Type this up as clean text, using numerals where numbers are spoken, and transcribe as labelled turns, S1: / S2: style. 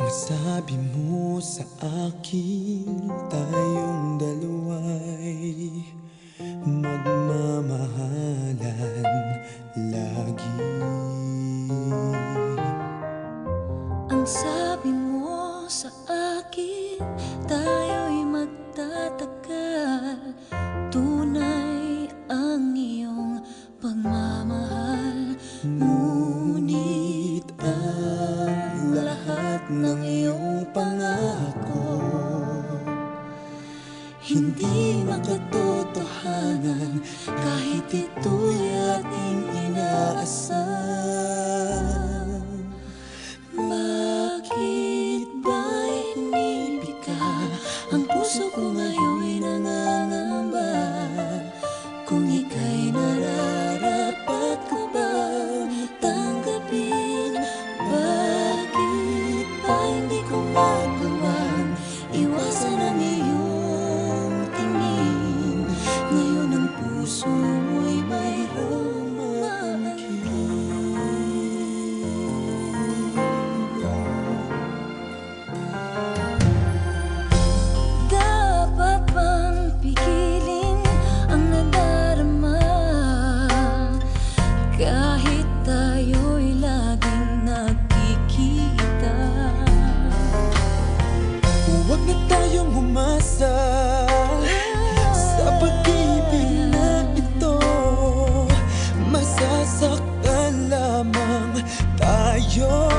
S1: Sabi mo sa akin, tayong dalawa'y magmamahalan lagi.
S2: Ang sabi mo sa akin, tayo'y magtatagal. Tunay ang iyong pagmamahal. Ngunit ang lahat ng iyong pangako hindi makatotohanan, kahit ito'y ating inaasam. Bakit ba inibig ka? Ang puso ko ngayon'y nangangamba. Kung ika'y nararapat ko bang tanggapin? Bakit ba hindi ko magawang iwasan ang iyong tingin? Ngayon ang puso mo'y mayroong mga dapat bang pigilin ang nadarama kahit tayo'y laging nagkikita?
S1: Huwag na tayong umasa sa pag-ibig na ito. Masasaktan lamang tayo.